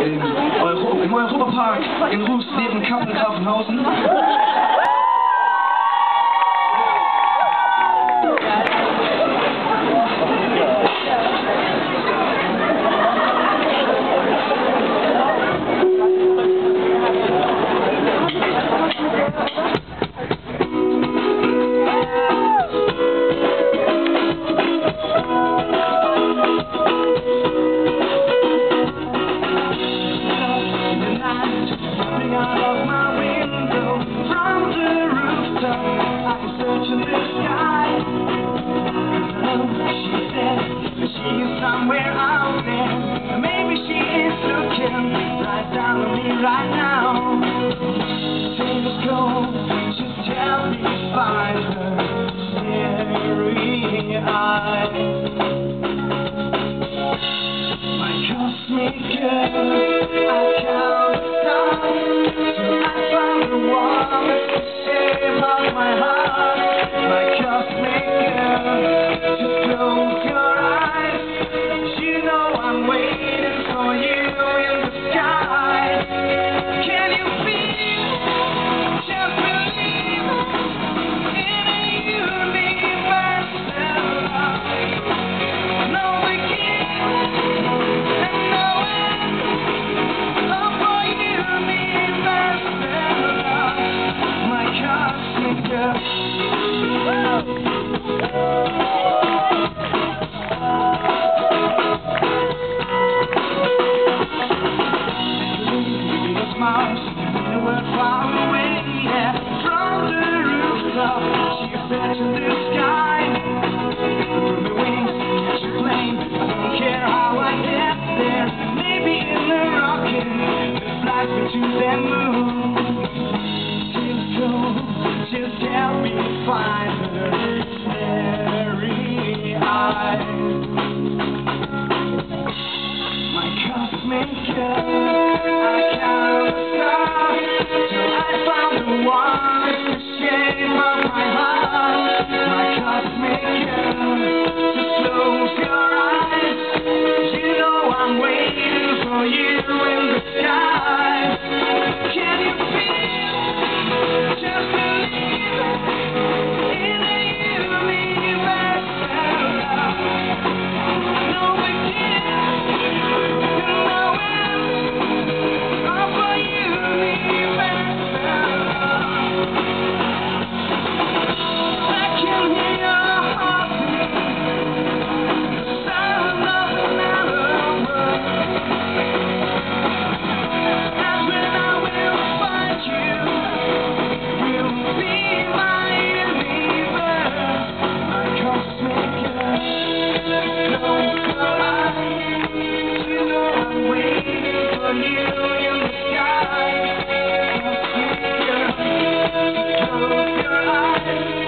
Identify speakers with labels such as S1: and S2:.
S1: im Europapark in Rust neben Kappel-Grafenhausen. Out of my window, from the rooftop, I can search in the sky. She said she is somewhere out there. Maybe she is looking right down on me right now. Things go, just help me find her starry eyes. My cosmic girl, I count the stars till I found the one to save all my heart. My cosmic girl, just close your eyes. You know I'm waiting for you in the sky. Can you feel? Just believe in a universe of love. No beginning and no end. Oh, for universe of love. My cosmic girl. Mars, they were far away, yeah. From the rooftop, she said to the sky. From the wings, catch a plane. I don't care how I get there. Maybe in a rocket that flies me to the moon. Just go, just help me find her starry eyes. My cosmic girl, I count the stars till I found the one to shame of my heart. My cosmic girl, just close your eyes. You know I'm waiting for you in the sky. Can you feel? Just believe in a universe of love. No beginning, no end. Oh, for universe of love. I can hear your heartbeat, the sound of another world. That's when I will find you. You'll be my universe, my cosmic girl. Close your eyes. You know I'm waiting for you in the sky. Cosmic girl, close your eyes.